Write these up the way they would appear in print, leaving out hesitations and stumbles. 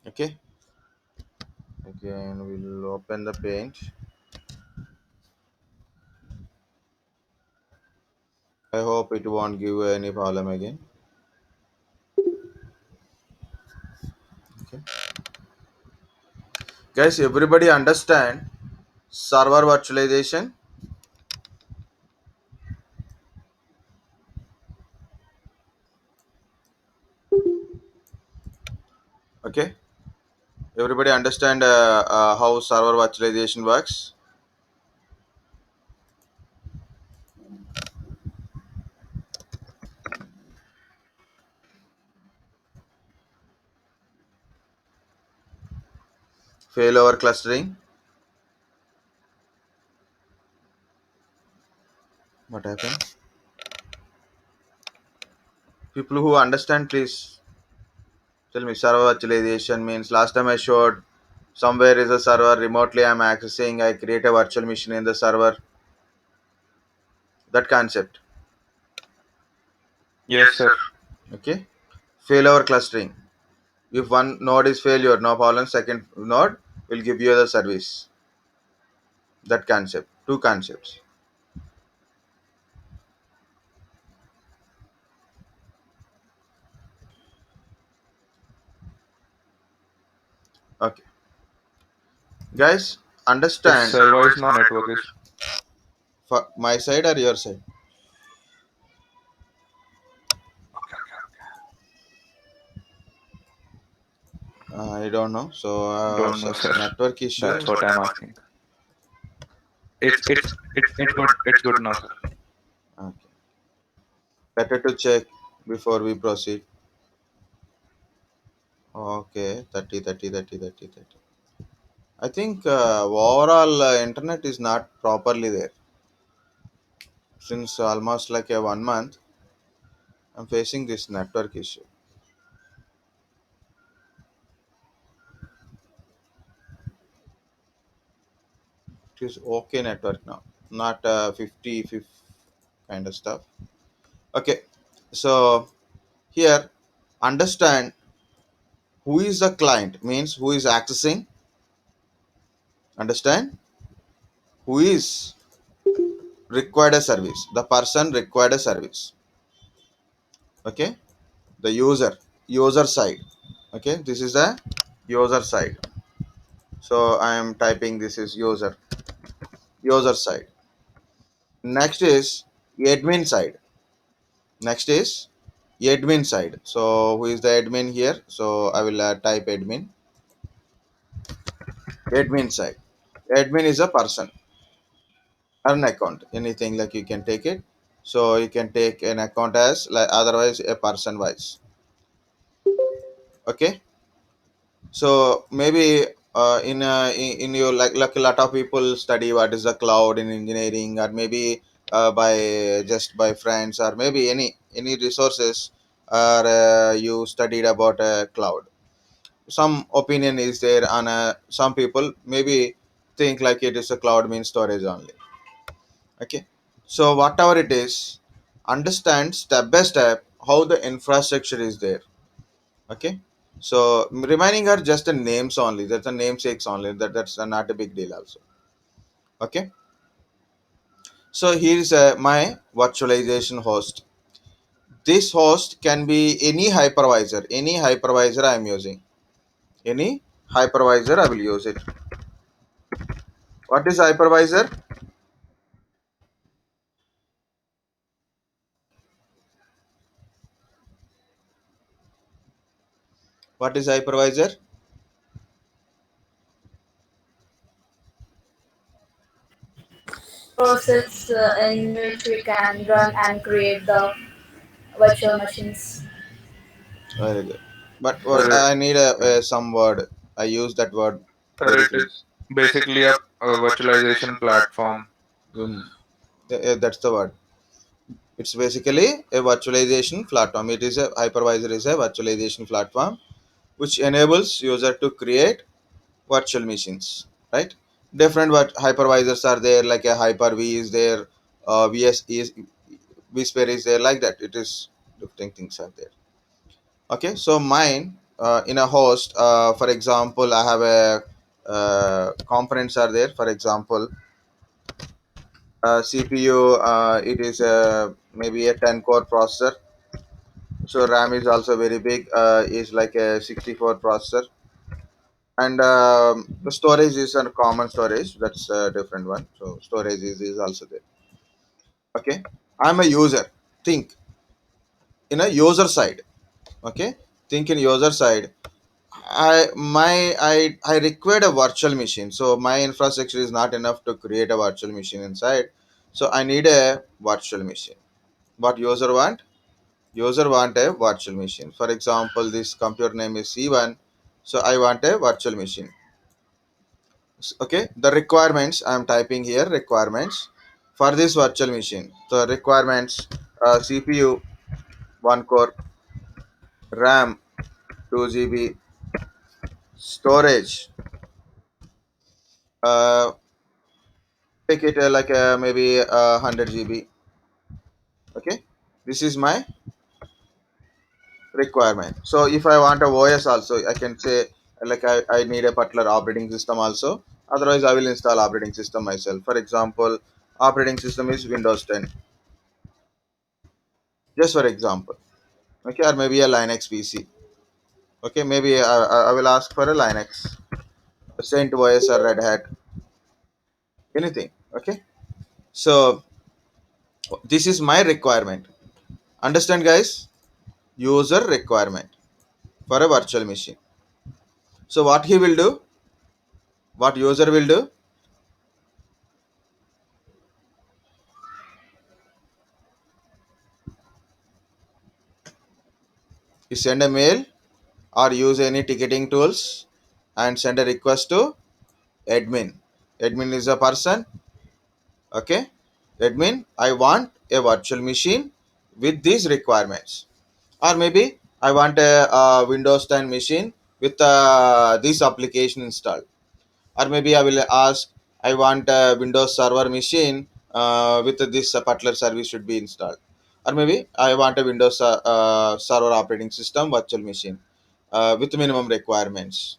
Okay, again we'll open the paint. I hope it won't give any problem again. Okay, guys, everybody understand server virtualization? Okay, everybody understand how server virtualization works? Failover clustering. What happened? People who understand, please tell me. Server virtualization means last time I showed somewhere is a server remotely I'm accessing. I create a virtual machine in the server. That concept. Yes, sir. Okay. Failover clustering. If one node is failure, no problem. Second node will give you the service. That concept. Two concepts. Okay. Guys, It's understand server is not network is. for my side or your side? Okay, okay. I don't know. So, Don't know, sir. network issue. That's what I'm asking. It's good. It's good now, sir. Okay. Better to check before we proceed. Okay. 30, 30, 30, 30, 30. I think overall internet is not properly there. Since almost like a 1 month, I'm facing this network issue. It is okay network now, not 50 kind of stuff. Okay, so here understand who is the client means who is accessing. Understand who is required a service. The person required a service. Okay, the user side. Okay, this is the user side. So I am typing this is user side. Next is admin side. Next is admin side. So who is the admin here? So I will type admin side. Admin is a person or an account, anything like you can take it. So you can take an account as like otherwise a person wise. Okay, so maybe in your like a lot of people study what is the cloud in engineering, or maybe by just by friends, or maybe any resources, or you studied about cloud. Some opinion is there on some people maybe think like it is a cloud means storage only. Okay, so whatever it is, understand step by step how the infrastructure is there. Okay, so remaining are just the names only, that's the namesakes only, that's not a big deal also. Okay, so here is my virtualization host. This host can be any hypervisor I am using. Any hypervisor I will use it. What is hypervisor? What is hypervisor? Process in which we can run and create the virtual machines. Very good. But Sir, I need some word. I use that word sir, very it few. is basically a virtualization platform. That's the word. It's basically a virtualization platform. It is a hypervisor is a virtualization platform which enables user to create virtual machines. Right? Different hypervisors are there. Like a Hyper-V is there. VS is vSphere is there. Like that. It is different things are there. Okay. So mine. in a host. For example, I have a components are there. For example, CPU, it is maybe a 10 core processor. So RAM is also very big, is like a 64 processor. And the storage is a common storage, that's a different one. So storage is also there. Okay, I'm a user. Think in a user side. Okay, think in user side. I required a virtual machine, so my infrastructure is not enough to create a virtual machine inside. So I need a virtual machine. What user want? User want a virtual machine. For example, this computer name is C1, so I want a virtual machine. Okay, the requirements I am typing here, requirements for this virtual machine. The requirements, CPU 1 core, RAM 2 GB, storage, uh, take it like maybe 100 GB. Okay, this is my requirement. So if I want a OS also, I can say like I need a particular operating system also. Otherwise, I will install operating system myself. For example, operating system is Windows 10. Just for example, okay, or maybe a Linux PC. Okay, maybe I will ask for a Linux, Saint OS or Red Hat, anything. Okay, so this is my requirement. Understand, guys? User requirement for a virtual machine. So what he will do, what user will do, he send a mail or use any ticketing tools and send a request to admin. Admin is a person. Okay, admin, I want a virtual machine with these requirements. Or maybe I want a Windows 10 machine with this application installed. Or maybe I will ask, I want a Windows server machine with this particular service should be installed. Or maybe I want a Windows server operating system virtual machine with minimum requirements.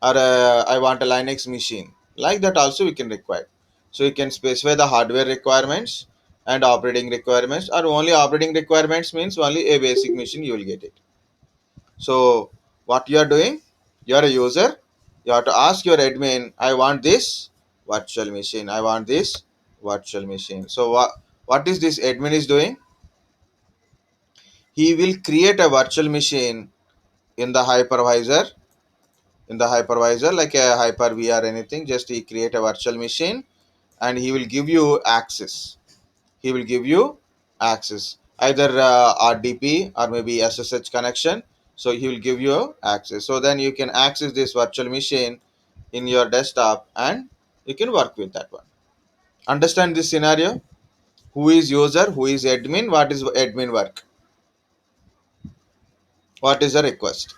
Or I want a Linux machine. Like that also we can require. So you can specify the hardware requirements and operating requirements. Or only operating requirements means only a basic machine you will get it. So what you are doing, you are a user, you have to ask your admin, I want this virtual machine, I want this virtual machine. So what is this admin is doing? He will create a virtual machine in the hypervisor, like a Hyper-V or anything. Just he create a virtual machine and he will give you access. He will give you access either RDP or maybe SSH connection. So he will give you access. So then you can access this virtual machine in your desktop and you can work with that one. Understand this scenario? Who is user? Who is admin? What is admin work? What is the request?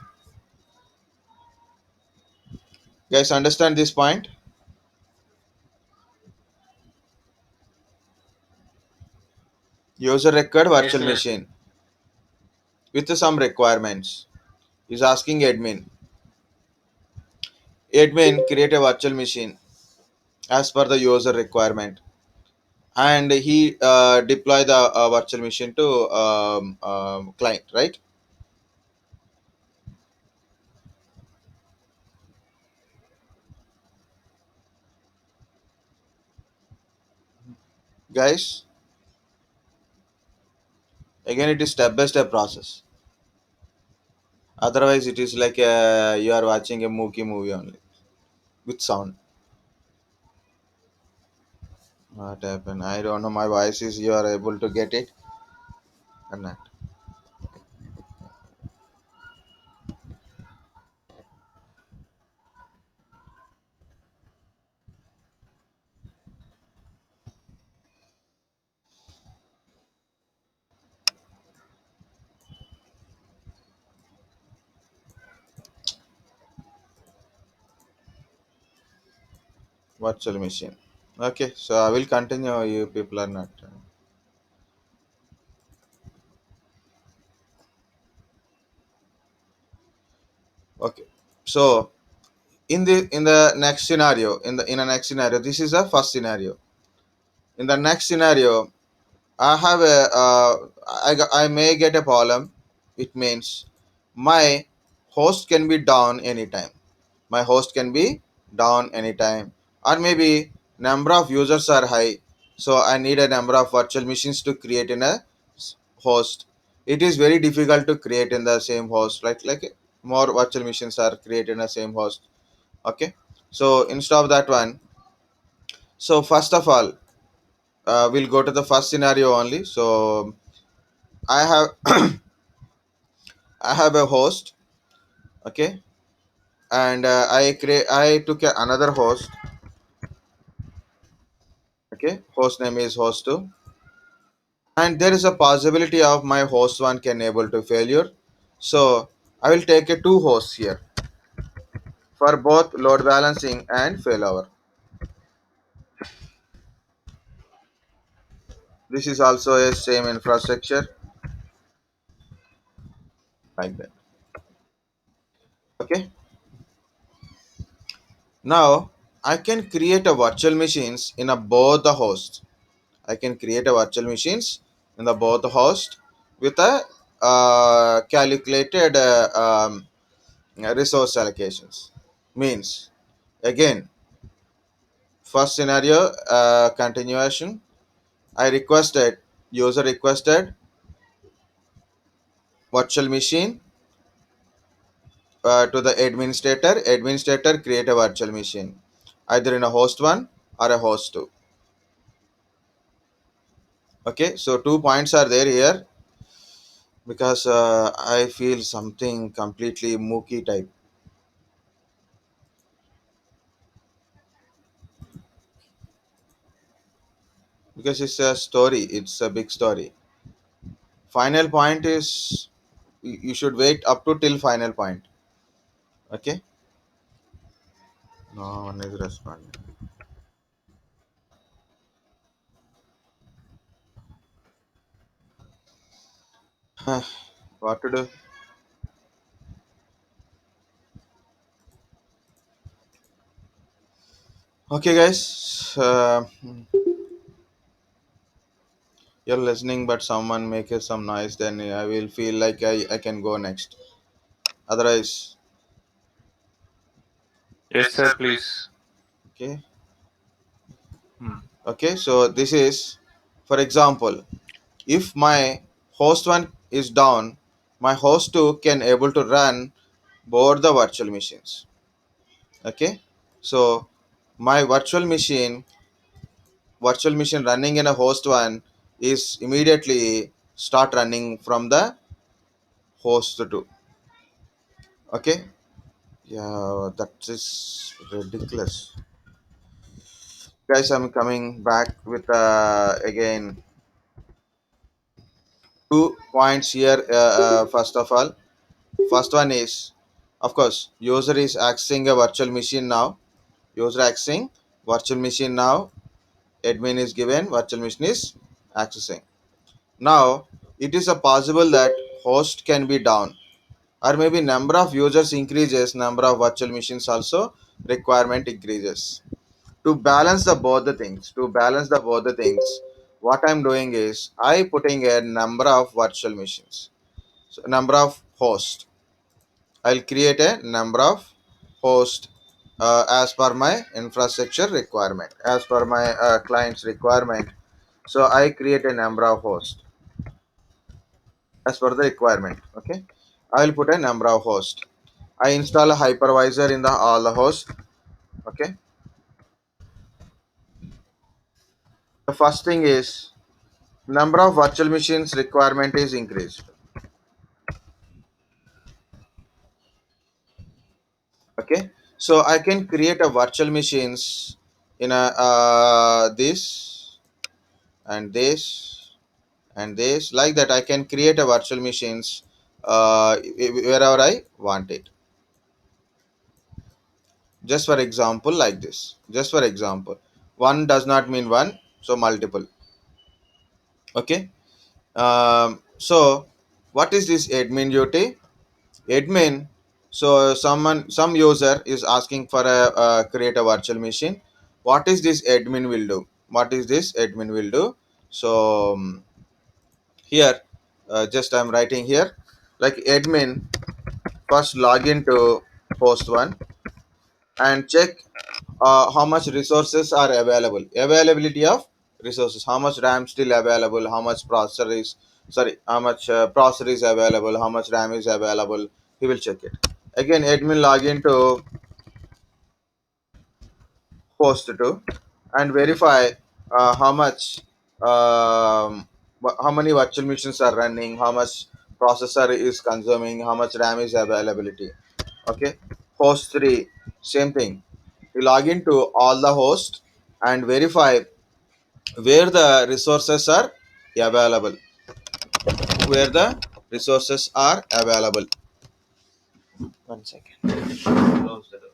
Guys, understand this point? User required Yes, virtual sir. machine with some requirements. Is asking admin. Admin create a virtual machine as per the user requirement, and he deploy the virtual machine to client, right, guys? Again, it is step by step process. Otherwise, it is like you are watching a movie only with sound. What happened? I don't know. My voice is you are able to get it or not? Virtual machine. Okay, so I will continue. You people are not. Okay, so in the next scenario, in the next scenario, this is a first scenario. In the next scenario, I have a I may get a problem. It means my host can be down anytime. My host can be down anytime, or maybe number of users are high, so I need a number of virtual machines to create in a host. It is very difficult to create in the same host. Like more virtual machines are created in the same host. Okay, so instead of that one, so first of all, we'll go to the first scenario only. So I have I have a host. Okay, and I took another host. Okay, host name is host 2, and there is a possibility of my host 1 can able to failure. So I will take a two hosts here for both load balancing and failover. This is also a same infrastructure like that. Okay, now I can create a virtual machines in a both the hosts. I can create a virtual machines in the both host with a calculated resource allocations. Means again, first scenario, continuation. I requested user requested virtual machine to the administrator. Administrator create a virtual machine either in a host 1 or a host 2. Okay, so 2 points are there here because I feel something completely mooky type because it's a story. It's a big story. Final point is you should wait up to till final point. Okay. No one is responding. What to do? Okay, guys. You're listening, but someone makes some noise, then I will feel like I can go next. Otherwise, Yes, sir, please. okay. Hmm. Okay, so this is, for example, if my host 1 is down, my host 2 can able to run both the virtual machines. Okay, so my virtual machine running in a host 1 is immediately start running from the host 2. Okay, yeah, that is ridiculous. Guys, I'm coming back with again 2 points here. First of all, first one is, of course, user is accessing a virtual machine now. User accessing virtual machine now. Admin is given. Virtual machine is accessing. Now, it is a possible that host can be down, or maybe number of users increases, number of virtual machines also requirement increases. To balance the both the things, what I'm doing is I putting a number of virtual machines, so number of hosts. I'll create a number of hosts as per my infrastructure requirement, as per my client's requirement. So I create a number of hosts as per the requirement. Okay, I'll put a number of hosts. I install a hypervisor in the all the hosts. Okay, the first thing is number of virtual machines requirement is increased. Okay, so I can create a virtual machines in a this and this and this, like that. I can create a virtual machines wherever I want it. Just for example, like this. Just for example, one does not mean one, so multiple. Okay. So what is this admin duty? Admin. So some user is asking for a create a virtual machine. What is this admin will do? What is this admin will do? So here, just I'm writing here, like admin first log into host one and check how much resources are available, availability of resources, how much ram still available, how much processor is, sorry, how much processor is available, how much ram is available. He will check it. Again admin log into host 2 and verify how much how many virtual machines are running, how much processor is consuming, how much ram is availability. Okay, host 3, same thing. You log into all the host and verify where the resources are available, where the resources are available. One second. Close the door.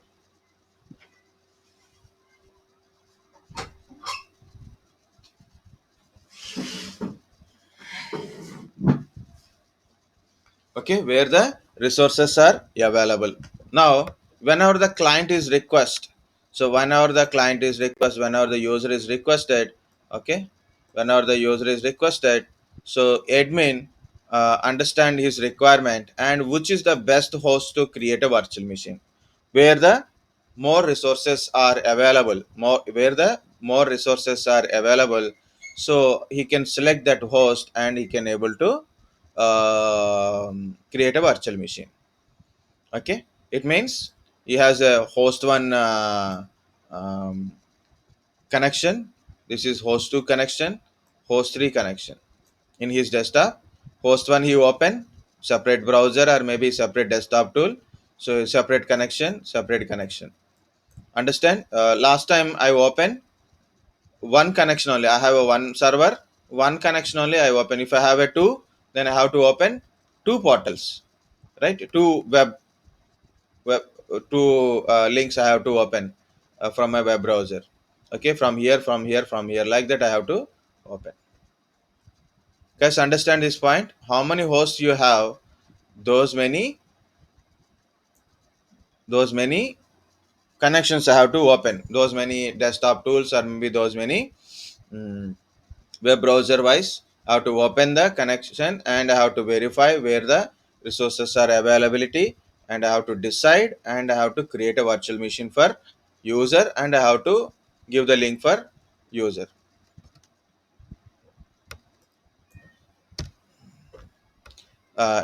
Okay, where the resources are available. Now whenever the client is request, so whenever the client is request, whenever the user is requested, okay, whenever the user is requested, so admin understand his requirement and which is the best host to create a virtual machine, where the more resources are available, more where the more resources are available. So he can select that host and he can able to create a virtual machine. Okay, it means he has a host one um, connection. This is host 2 connection, host 3 connection in his desktop. Host 1 he open separate browser or maybe separate desktop tool, so separate connection, separate connection. Understand? Last time I open one connection only, I have a one server, one connection only I open. If I have a two, then I have to open two portals, right? Two web two links I have to open from my web browser. Okay, from here, from here, from here, like that I have to open. Guys, understand this point? How many hosts you have, those many, those many connections I have to open, those many desktop tools or maybe those many mm, web browser wise. I have to open the connection and I have to verify where the resources are availability, and I have to decide and I have to create a virtual machine for user and I have to give the link for user.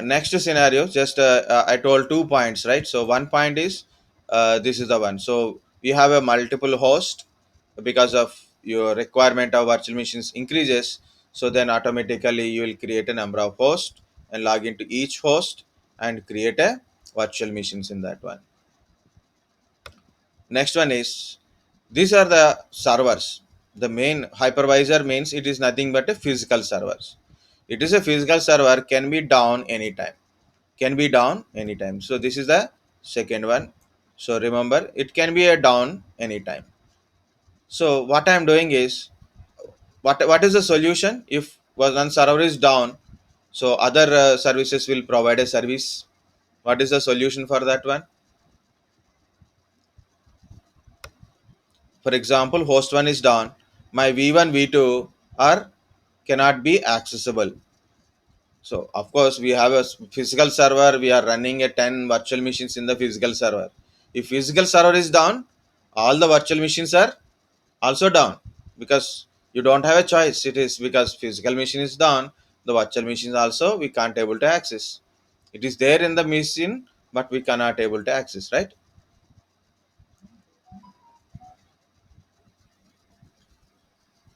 Next scenario, just I told 2 points, right? So one point is this is the one. So you have a multiple host because of your requirement of virtual machines increases. So then automatically you will create a number of hosts and log into each host and create a virtual machines in that one. Next one is these are the servers. The main hypervisor means it is nothing but a physical servers. It is a physical server, can be down anytime, can be down anytime. So this is the second one. So remember it can be a down anytime. So what I am doing is, what is the solution if one server is down, so other services will provide a service. What is the solution for that one? For example, host 1 is down, my v1 v2 are cannot be accessible. So of course we have a physical server, we are running a 10 virtual machines in the physical server. If physical server is down, all the virtual machines are also down, because you don't have a choice. It is because physical machine is down, the virtual machines also we can't able to access. It is there in the machine, but we cannot able to access, right?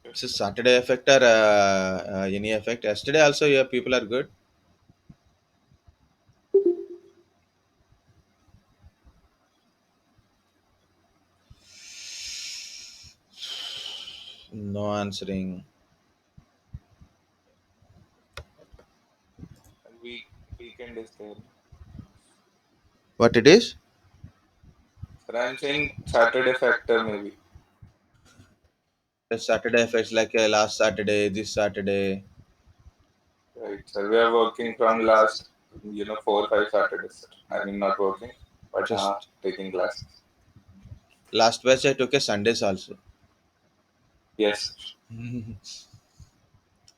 It's a Saturday effect or any effect. Yesterday also, yeah, people are good. No answering. Weekend is there. What it is? But I'm saying Saturday factor maybe. The Saturday effects like last Saturday, this Saturday. Right. So we are working from last 4 5 Saturdays. I mean not working. but Just taking classes. last batch I took a Sundays also. Yes.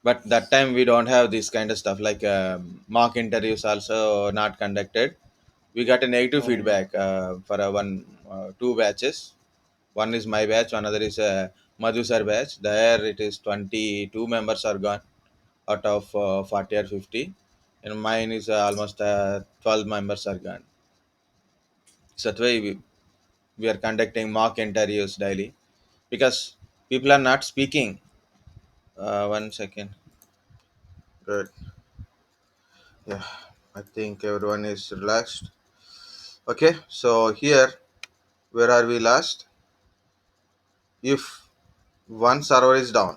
But that time we don't have this kind of stuff like mock interviews also not conducted. We got a negative Mm. feedback for one two batches. One is my batch, another is Madhu sir batch. There it is 22 members are gone out of 40 or 50, and mine is almost 12 members are gone. So that way we are conducting mock interviews daily because people are not speaking. One second. Good. Yeah, I think everyone is relaxed. Okay, so here, where are we last? If one server is down,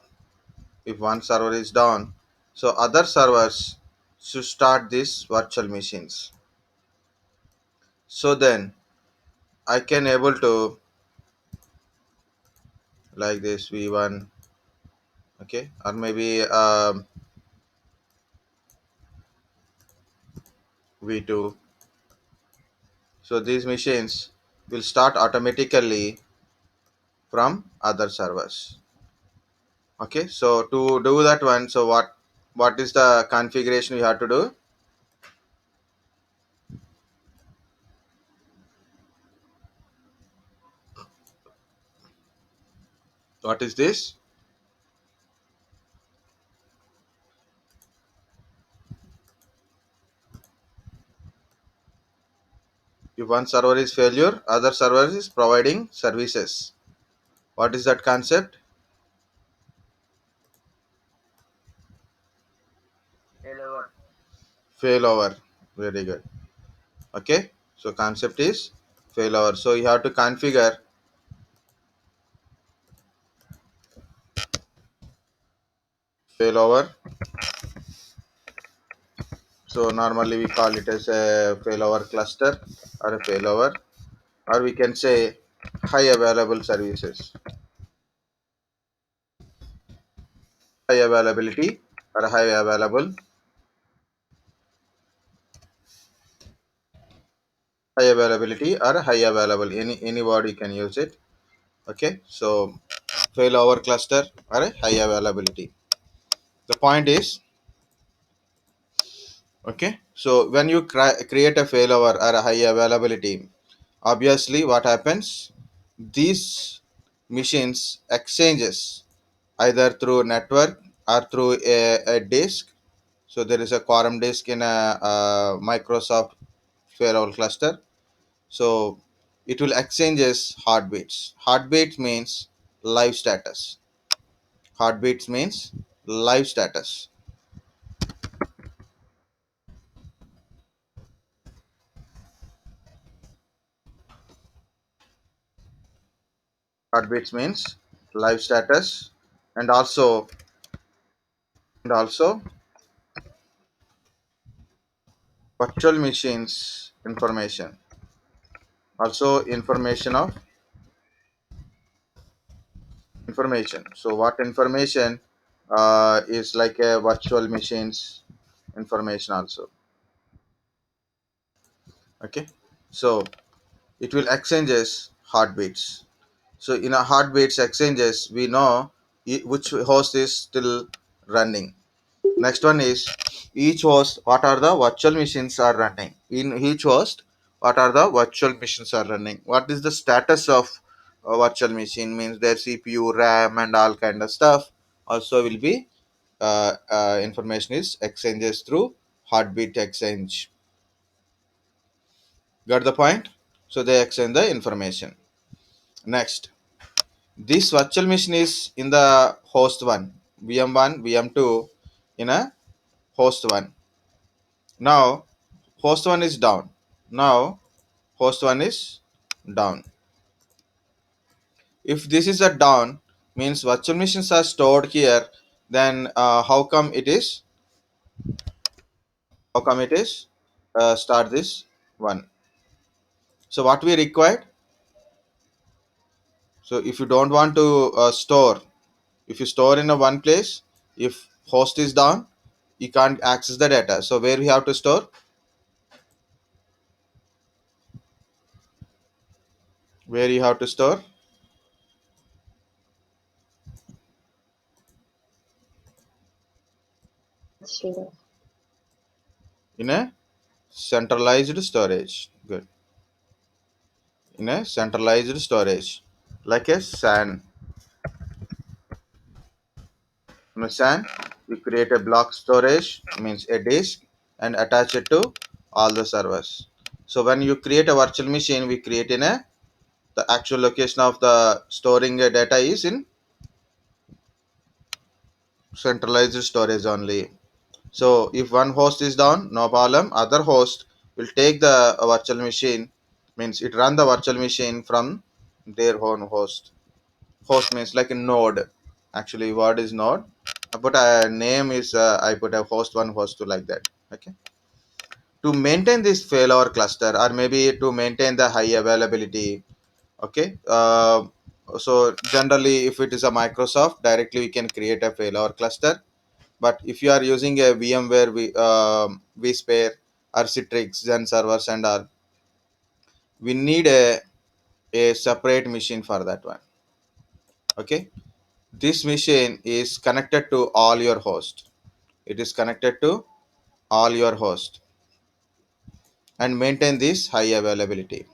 if one server is down, so other servers should start these virtual machines. So then I can able to like this v1, okay, or maybe v2. So these machines will start automatically from other servers. Okay, so to do that one, so what is the configuration we have to do? What is this? If one server is failure, other server is providing services. What is that concept? Failover. Very good. Okay, so concept is failover. So you have to configure failover. So normally we call it as a failover cluster or a failover, or we can say high available services, high availability or high available, high availability or high available. Any word you can use it. Okay, so failover cluster or a high availability. The point is, okay, so when you create a failover or a high availability, obviously what happens, these machines exchanges either through network or through a disk. So there is a quorum disk in a Microsoft failover cluster. So it will exchanges heartbeats. Heartbeat means live status. Heartbeats means live status. Heartbeats means live status, and also virtual machines information. Also information of information. So what information is like a virtual machines information also. Okay. So it will exchanges heartbeats. So in a heartbeats exchanges, we know which host is still running. Next one is each host, what are the virtual machines are running. In each host, what are the virtual machines are running. What is the status of a virtual machine means their CPU, RAM, and all kind of stuff. Also will be information is exchanges through heartbeat exchange. Got the point? So they exchange the information. Next, this virtual machine is in the host one, VM1, VM2 in a host one. Now, host one is down. Now, host one is down. If this is a down, means virtual machines are stored here, then how come it is? How come it is? Start this one. So what we required? So if you don't want to store, if you store in a one place, if host is down, you can't access the data. So where we have to store? where you have to store Sridhar. in a centralized storage. Good. In a centralized storage, like a SAN. In a SAN, you create a block storage, means a disk, and attach it to all the servers. So when you create a virtual machine, we create in a the actual location of the storing a data is in centralized storage only. So if one host is down, no problem. Other host will take the virtual machine, means it run the virtual machine from their own host. Host means like a node. Actually, word is node. I put a name is I put a host one, host two, like that. Okay. To maintain this failover cluster, or maybe to maintain the high availability. Okay. So generally, if it is a Microsoft, directly we can create a failover cluster. But if you are using a VMware, vSphere or Citrix, Zen servers and all, we need a separate machine for that one. Okay. This machine is connected to all your host. It is connected to all your host and maintain this high availability.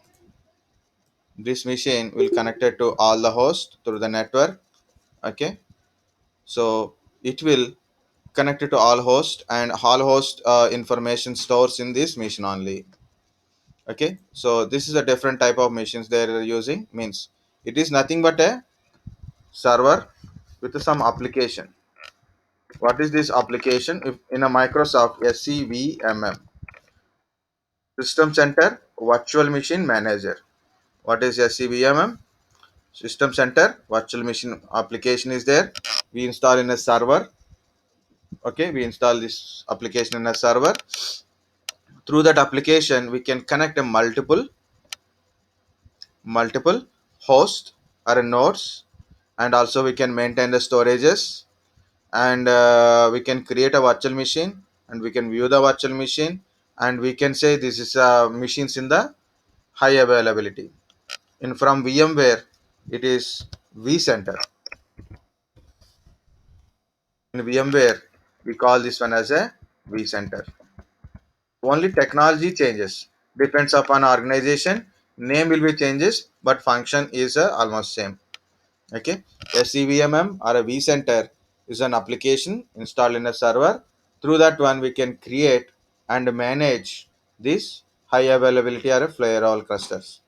This machine will connected to all the host through the network. Okay. So it will connect it to all host, and all host information stores in this machine only. Okay, so this is a different type of machines they are using, means it is nothing but a server with some application. What is this application? If in a Microsoft SCVMM, System Center Virtual Machine Manager. What is SCVMM? System Center Virtual Machine application is there. We install in a server. Okay, we install this application in a server. Through that application we can connect a multiple hosts or nodes, and also we can maintain the storages, and we can create a virtual machine, and we can view the virtual machine, and we can say this is machines in the high availability. In from VMware, it is vCenter. In VMware, we call this one as a vCenter. Only technology changes, depends upon organization. Name will be changes, but function is almost same. Okay, a CVMM or a vCenter is an application installed in a server. Through that one, we can create and manage this high availability or a firewall clusters,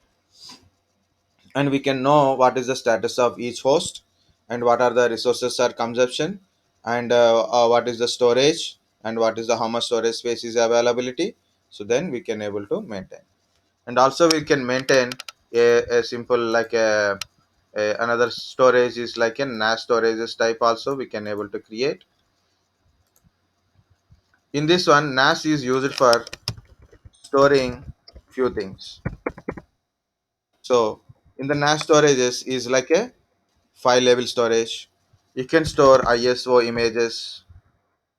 and we can know what is the status of each host, and what are the resources or consumption, and what is the storage, and what is the how much storage space is availability. So then we can able to maintain, and also we can maintain a simple like another storage is like a NAS storage type also we can able to create. In this one, NAS is used for storing few things. So in the NAS storages is like a file level storage. You can store ISO images,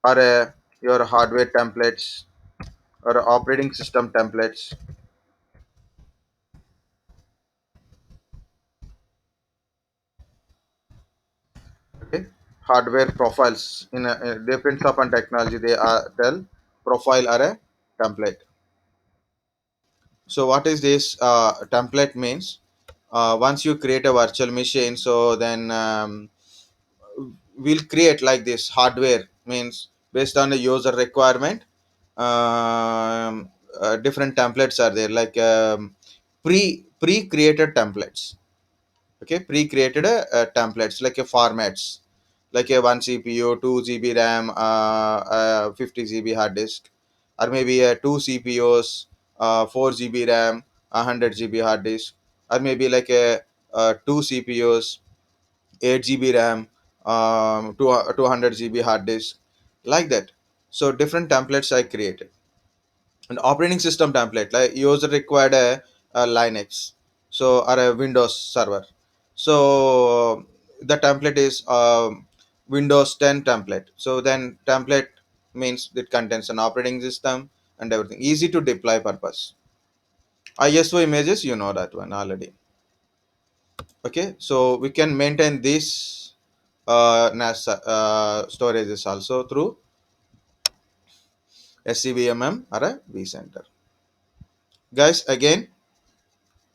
or your hardware templates, or operating system templates. Okay, hardware profiles in a depends upon technology. They are tell profile or a template. So what is this template means? Once you create a virtual machine, so then we'll create like this hardware, means based on the user requirement. Different templates are there, like pre-created templates. Okay, pre-created templates like a formats, like a 1 CPU, 2 GB RAM, 50 GB hard disk, or maybe a 2 CPUs, 4 GB RAM, 100 GB hard disk, or maybe like a 2 CPUs, 8 GB RAM, 200 GB hard disk, like that. So different templates I created. An operating system template, like user required a Linux, so or a Windows server. So the template is Windows 10 template. So then template means it contains an operating system and everything, easy to deploy purpose. ISO images, you know that one already. Okay, so we can maintain this NAS storages also through SCVMM or a vCenter. Guys, again,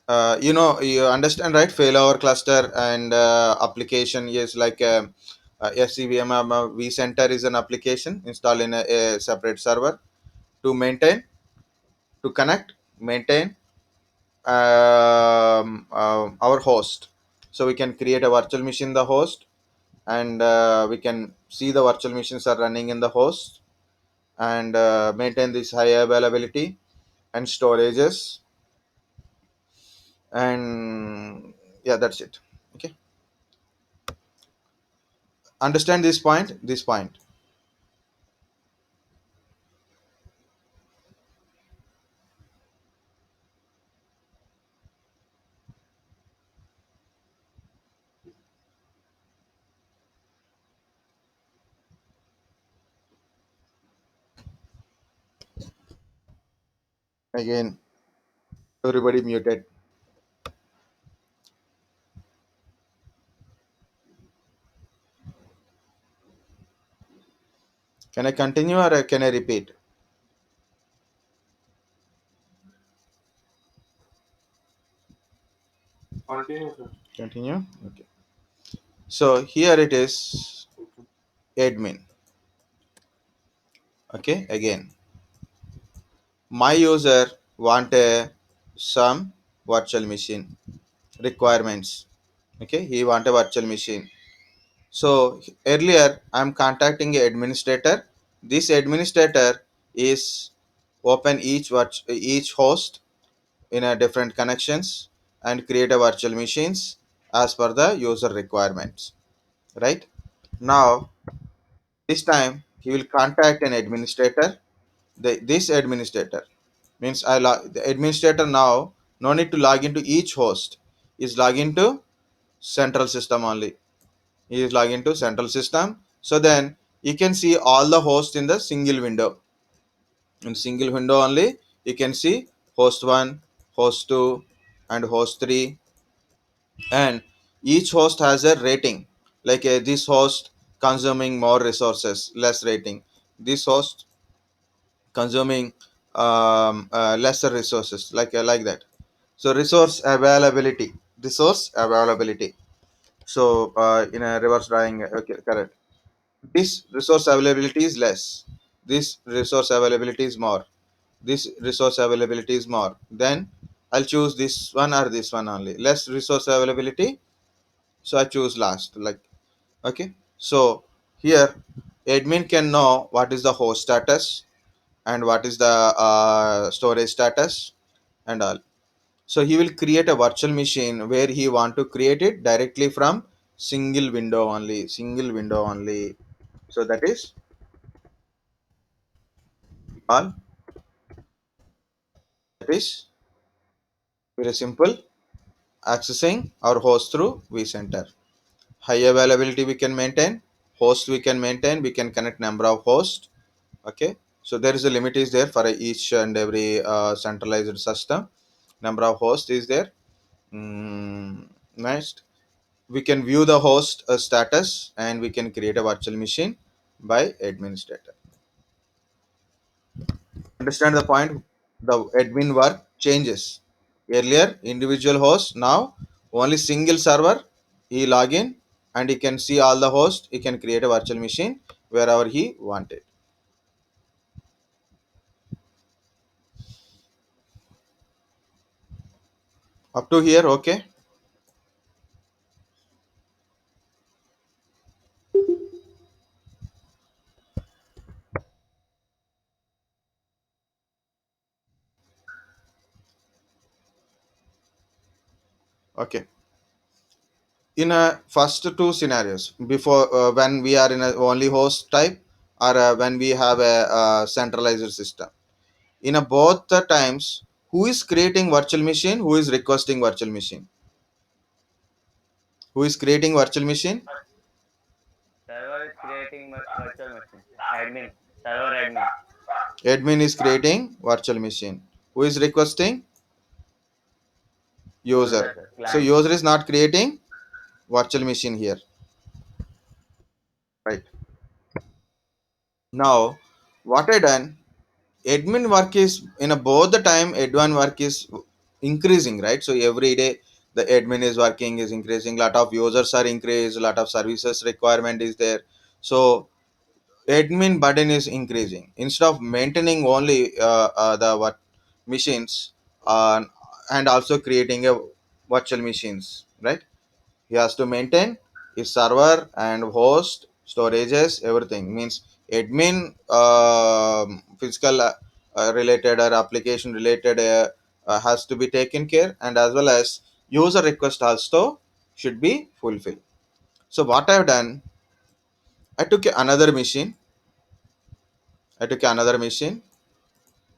you understand, right? Failover cluster and application is like SCVMM vCenter is an application installed in a separate server to maintain, to connect, maintain our host. So we can create a virtual machine in the host, and we can see the virtual machines are running in the host, and maintain this high availability and storages, and yeah, that's it. Okay, understand this point. Again, everybody muted. Can I continue or can I repeat? Continue, sir. Continue. Okay, so here it is, admin. Okay, again, my user want a some virtual machine requirements. Okay, he want a virtual machine. So earlier I'm contacting a administrator. This administrator is open each host in a different connections and create a virtual machines as per the user requirements, right? Now this time he will contact an administrator. This administrator means the administrator now no need to log into each host, is log into central system only. He is log into central system, so then you can see all the hosts in the single window. In single window only you can see host 1, host 2, and host 3, and each host has a rating, like this host consuming more resources, less rating. This host consuming lesser resources, like that. So resource availability. So in a reverse drawing, okay, correct. This resource availability is less, this resource availability is more, this resource availability is more, then I'll choose this one or this one only. Less resource availability, so I choose last, like. Okay, so here admin can know what is the host status and what is the storage status and all. So he will create a virtual machine where he want to create it directly from single window only. So that is all. That is very simple, accessing our host through vCenter. High availability we can maintain, host we can maintain, we can connect number of hosts. Okay, so there is a limit is there for each and every centralized system. Number of hosts is there. Next, we can view the host status and we can create a virtual machine by administrator. Understand the point? The admin work changes. Earlier individual host, now only single server. He log in and he can see all the hosts, he can create a virtual machine wherever he wanted. Up to here, okay? Okay, in a first two scenarios, before when we are in a only host type, or when we have a, centralized system, in a both the times, who is creating virtual machine, who is requesting virtual machine, who is creating virtual machine? Server is creating virtual machine. Admin. Server admin. Admin is creating virtual machine. Who is requesting? User. User, sir. So Client. user is not creating virtual machine here, right? Now, what I done, admin work is in a both the time admin work is increasing, right? So every day the admin is working is increasing, lot of users are increased, lot of services requirement is there. So admin burden is increasing instead of maintaining only the what machines, uh, and also creating a virtual machines, right? He has to maintain his server and host storages, everything means admin, physical related or application related has to be taken care, and as well as user request also should be fulfilled. So what I've done, I took another machine,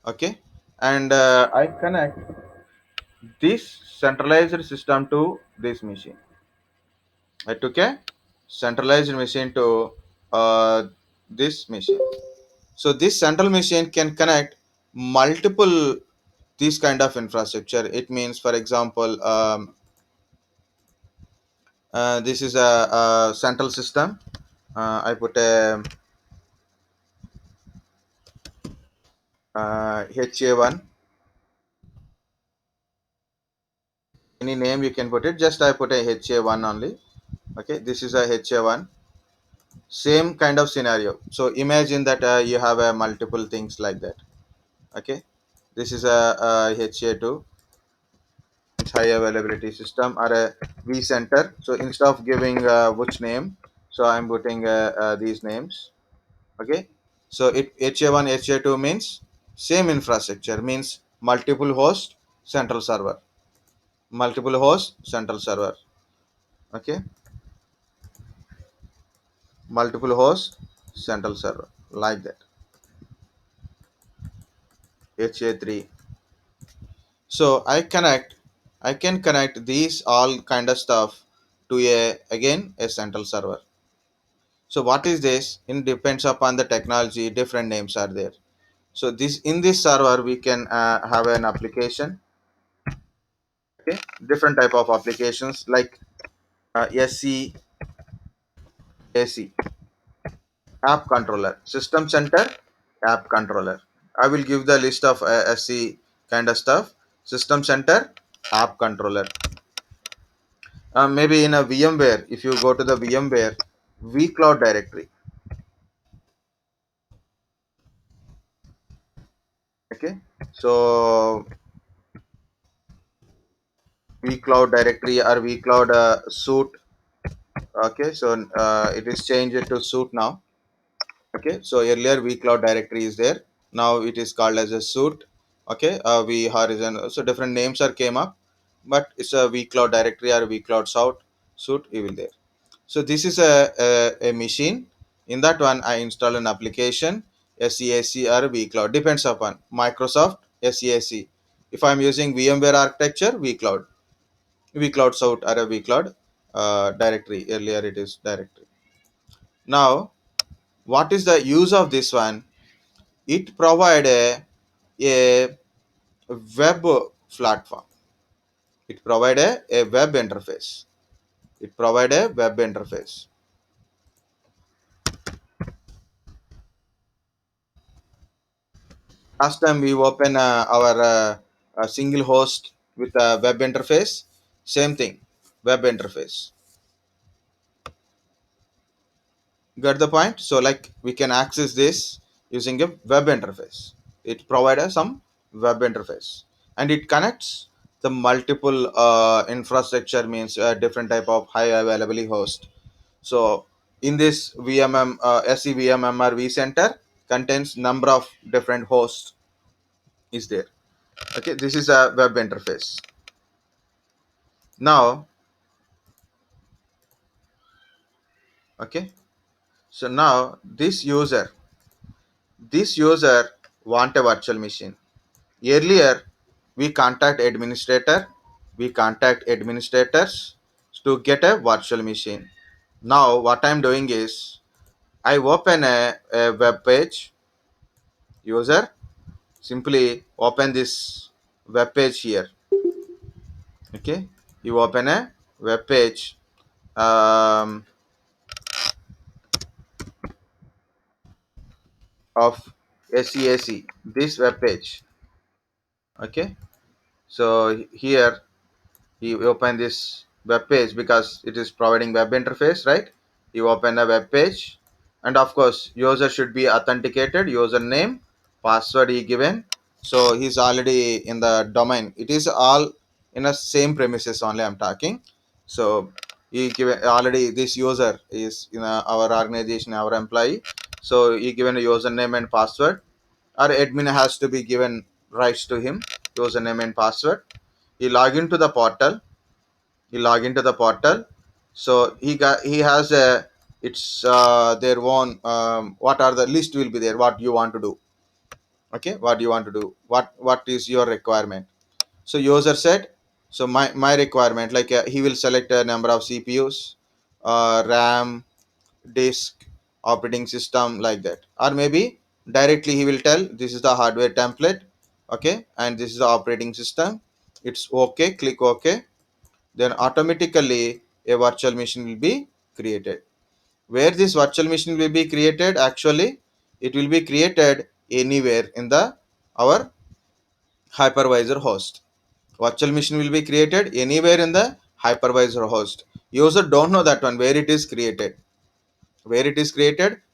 okay, and I connect this centralized system to this machine. I took a centralized machine to this machine. So this central machine can connect multiple this kind of infrastructure. It means, for example, this is a central system. I put a HA1. Any name you can put it. Just I put a HA1 only. Okay, this is a HA1. Same kind of scenario. So imagine that you have multiple things like that. Okay, this is a HA2, high availability system, or a vCenter. So instead of giving which name, so I'm putting these names. Okay, so it HA1 HA2 means same infrastructure, means multiple host central server, central server. Okay, multiple host central server, like that. HA3. So I can connect these all kind of stuff to a again a central server. So what is this? It depends upon the technology. Different names are there. So this in this server we can have an application. Okay, different type of applications like SCAC, app controller, system center, app controller. I will give the list of SC kind of stuff. System center, app controller. Maybe in a VMware, if you go to the VMware vCloud directory. Okay, so vCloud directory or vCloud suite. Okay, so it is changed to suite now. Okay, so earlier vCloud directory is there, now it is called as a suite. Okay, v horizon, so different names are came up, but it's a vCloud directory or vCloud suite it will there. So this is a machine. In that one I install an application SCAC or vCloud, depends upon Microsoft SCAC. If I'm using VMware architecture, vCloud suite or a vCloud directory, earlier it is directory. Now what is the use of this one? It provide a web platform. It provide a web interface. It provide a web interface. Last time we open our single host with a web interface. Same thing, web interface. Got the point? So like we can access this using a web interface. It provides some web interface, and it connects the multiple infrastructure, means different type of high availability host. So in this VMM, SCVMM or vCenter contains number of different hosts is there. Okay, this is a web interface. Now, okay, so now this user want a virtual machine. Earlier, we contact administrators to get a virtual machine. Now, what I'm doing is I open a web page. User simply open this web page here. Okay, you open a web page um, of SEAC, this web page. Okay, so here you open this web page because it is providing web interface, right? You open a web page, and of course user should be authenticated, username, password he given. So he's already in the domain, it is all in a same premises only I'm talking. So he given already, this user is in our organization, our employee. So he given a username and password, or admin has to be given rights to him, username and password. He log into the portal, so he has a, it's their own, what are the list will be there, what you want to do. Okay, what you want to do, what is your requirement. So user said, so my requirement, like he will select a number of CPUs, RAM, disk, operating system, like that. Or maybe directly he will tell, this is the hardware template, okay, and this is the operating system. It's okay, click OK. Then automatically a virtual machine will be created. Where this virtual machine will be created, actually it will be created anywhere in the our hypervisor host. Virtual machine will be created anywhere in the hypervisor host. User don't know that one, where it is created,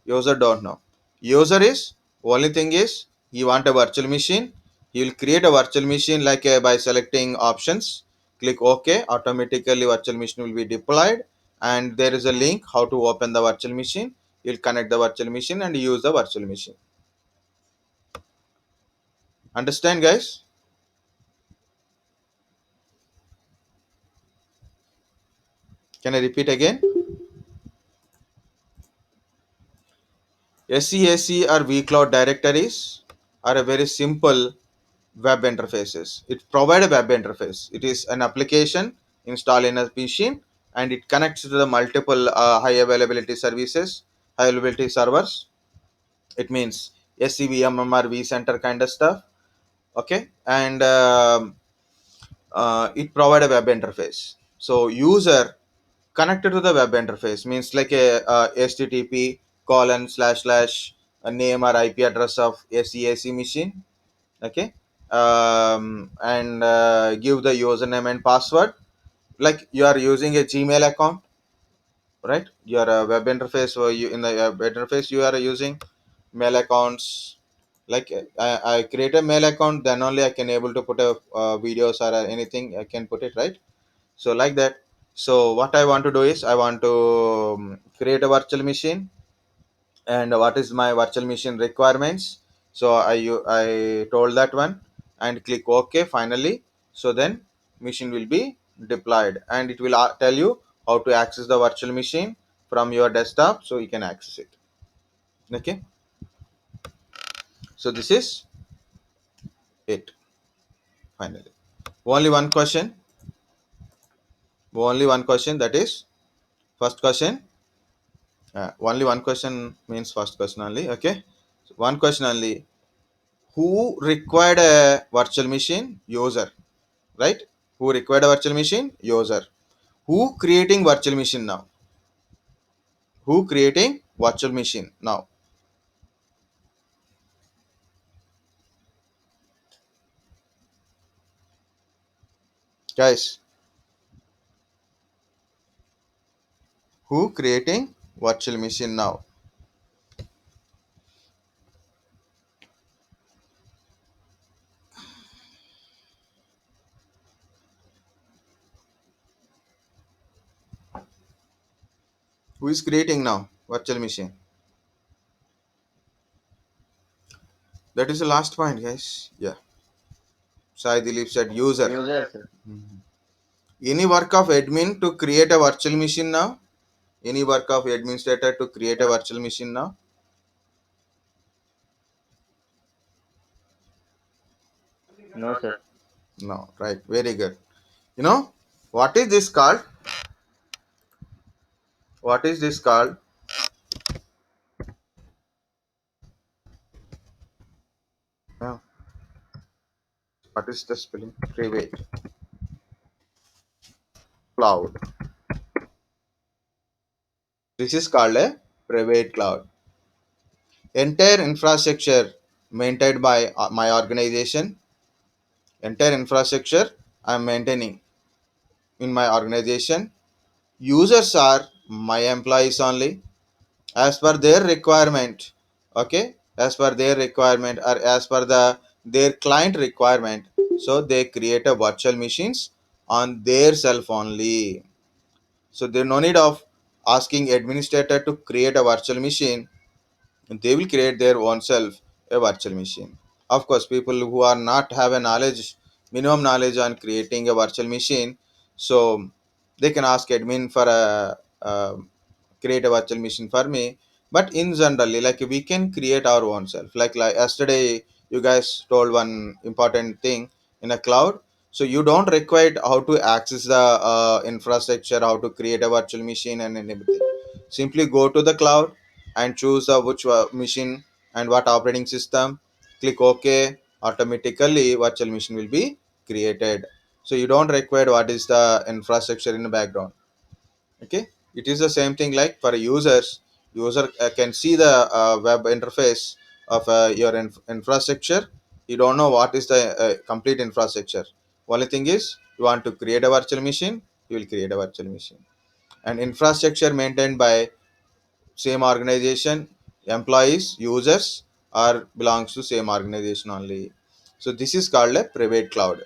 user don't know. User is, only thing is, he want a virtual machine, he will create a virtual machine, like by selecting options, click OK, automatically virtual machine will be deployed. And there is a link how to open the virtual machine. You'll connect the virtual machine and use the virtual machine. Understand, guys? Can I repeat again? SEAC or vCloud directories are a very simple web interfaces. It provides a web interface. It is an application installed in a machine, and it connects to the multiple high availability services, high availability servers. It means SCVM or vCenter kind of stuff. Okay, and it provide a web interface. So user connected to the web interface means like a HTTP colon slash slash a name or IP address of SEAC machine. Okay, and give the username and password, like you are using a Gmail account, right? Your web interface, or you in the web interface you are using mail accounts. Like I create a mail account, then only I can able to put a videos or anything I can put it, right? So like that. So what I want to do is, I want to create a virtual machine, and what is my virtual machine requirements. So I told that one, and click OK finally. So then machine will be deployed, and it will tell you how to access the virtual machine from your desktop, so you can access it. Okay, so this is it. Finally, only one question, that is first question. Only one question means first question only. Okay, so one question only. Who required a virtual machine? User, right? Who required a virtual machine? User. Who creating virtual machine now? Who creating virtual machine now? Guys, who creating virtual machine now? Who is creating now virtual machine? That is the last point, guys. Yeah. Sai Dilip said user. User, sir. Any work of admin to create a virtual machine now? Any work of administrator to create a virtual machine now? No, sir. No, right. Very good. You know, what is this called? What is this called? Yeah. What is the spelling? Okay, wait. cloud. This is called a private cloud. Entire infrastructure maintained by my organization. Entire infrastructure I am maintaining in my organization. Users are my employees only, as per their requirement. Okay, as per their requirement, or as per their client requirement. So they create a virtual machines on their self only. So there no need of asking administrator to create a virtual machine. They will create their own self a virtual machine. Of course, people who are not have a knowledge, minimum knowledge on creating a virtual machine, so they can ask admin for a create a virtual machine for me. But in generally, like we can create our own self. Like yesterday, you guys told one important thing in a cloud. So you don't require how to access the infrastructure, how to create a virtual machine and everything. Simply go to the cloud and choose which machine and what operating system. Click OK. Automatically, virtual machine will be created. So you don't require what is the infrastructure in the background. Okay, it is the same thing like for users. User can see the web interface of your infrastructure. You don't know what is the complete infrastructure. Only thing is you want to create a virtual machine, you will create a virtual machine. And infrastructure maintained by same organization, employees, users, or belongs to same organization only. So this is called a private cloud.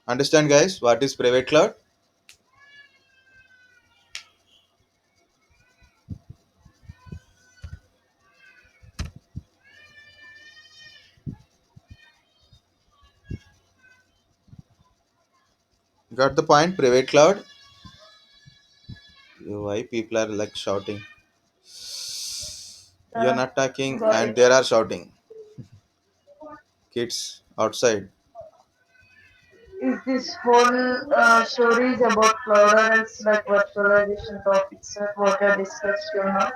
Understand guys what is private cloud? Got the point? Private cloud. Why people are like shouting? You're not talking Got and it. they are shouting. Kids outside. Is this whole story is about cloud or else like virtualization topics what are discussed till now?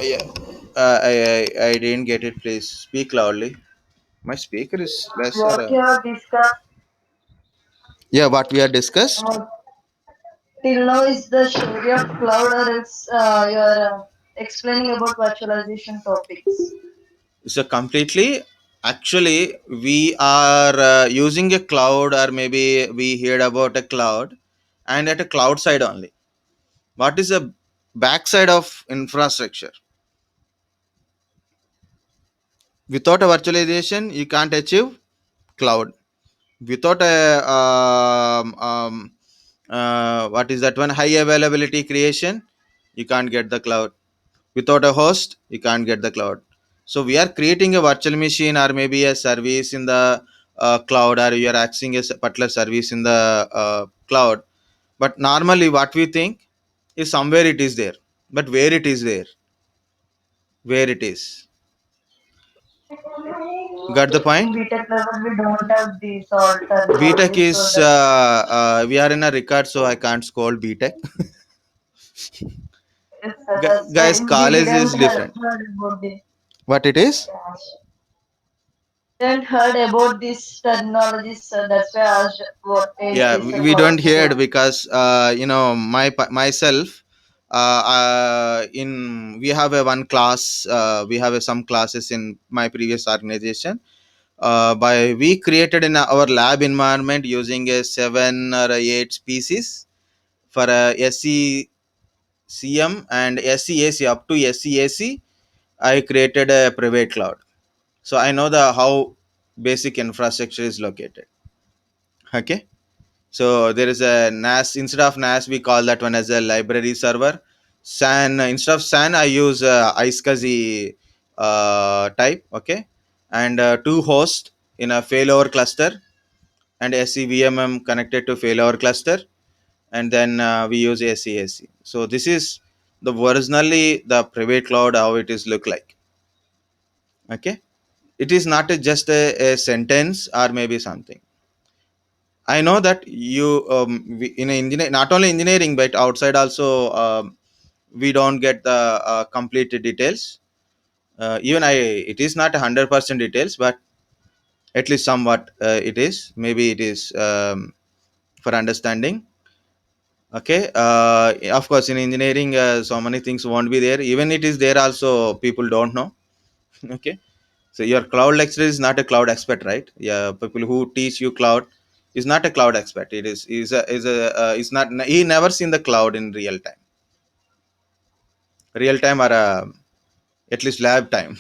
Yeah. I didn't get it. Please speak loudly. My speaker is less or What you have discussed yeah. What we are discussed what till now is the story of cloud or else you're explaining about virtualization topics. is a completely. Actually, we are using a cloud, or maybe we heard about a cloud, and at a cloud side only. What is the backside of infrastructure? Without a virtualization, you can't achieve cloud. Without a what is that one, high availability creation, you can't get the cloud. Without a host, you can't get the cloud. So we are creating a virtual machine or maybe a service in the cloud, or you are accessing a particular service in the cloud. But normally what we think is somewhere it is there, but where it is there, where it is. Got the In point? BTech level we don't have these all BTech terminologies so is that's we are in a record, so I can't scold BTech. that's why Guys, we college didn't is different. heard about this. What it is? Didn't heard about these terminologies, so that's why I asked what is Yeah, this a we cloud don't hear state. it because myself in we have a one class, we have some classes in my previous organization. By we created in our lab environment using a 7 or 8 species for a SCCM and SCAC. Up to SCAC I created a private cloud. So I know the how basic infrastructure is located. Okay. So there is a NAS. Instead of NAS, we call that one as a library server. SAN, instead of SAN, I use iSCSI type. Okay. And two hosts in a failover cluster, and SCVMM connected to failover cluster. And then we use SCAC. So this is the originally the private cloud, how it is look like. Okay. It is not just a sentence or maybe something. I know that you in engineer, not only engineering but outside also, we don't get the complete details. Even I, it is not 100% details, but at least somewhat it is. Maybe it is for understanding. Okay, of course, in engineering, so many things won't be there. Even it is there, also people don't know. Okay, so your cloud lecturer is not a cloud expert, right? Yeah, people who teach you cloud is not a cloud expert. It is not. He never seen the cloud in real time, or at least lab time.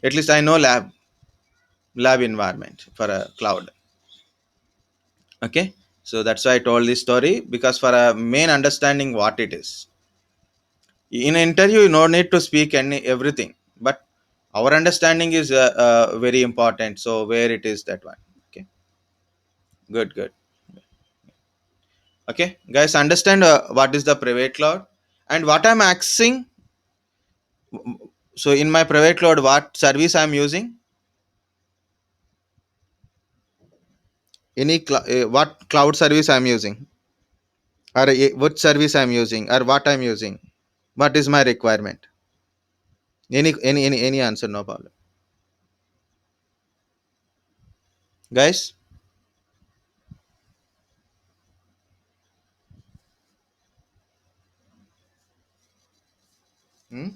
At least I know lab environment for a cloud. Okay, so that's why I told this story, because for a main understanding what it is. In an interview, you no need to speak any everything, but our understanding is very important. So where it is, that one. Okay, good, good. Okay, guys, understand what is the private cloud and what I'm accessing. So in my private cloud, what service I'm using, what cloud service I'm using, or what service I'm using, or what I'm using, what is my requirement. Any answer, no problem, guys. Hmm?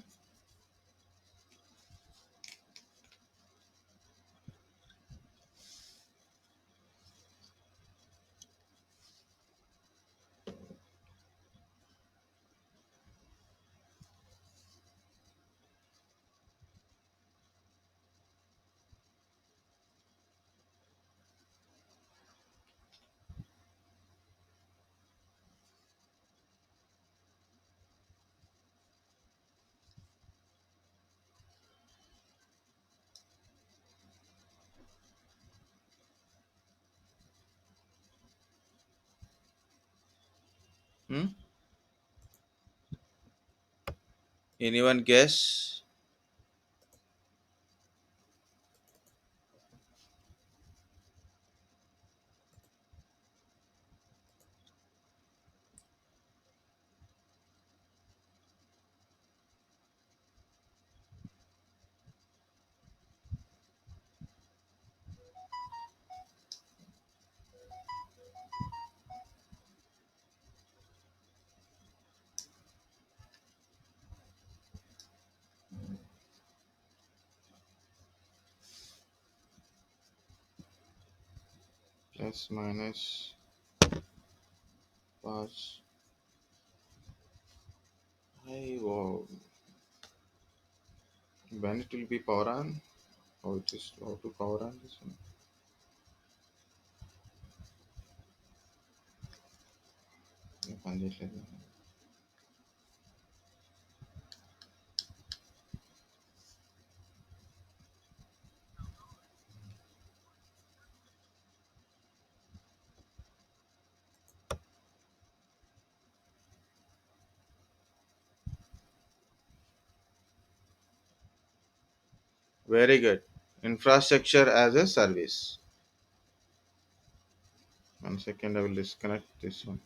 Hmm? Anyone guess? Plus minus pass. I wow. When it will be power on? How it is, how to power on this one? పనిచేయట్లేదు. Very good. Infrastructure as a service. 1 second, I will disconnect this one.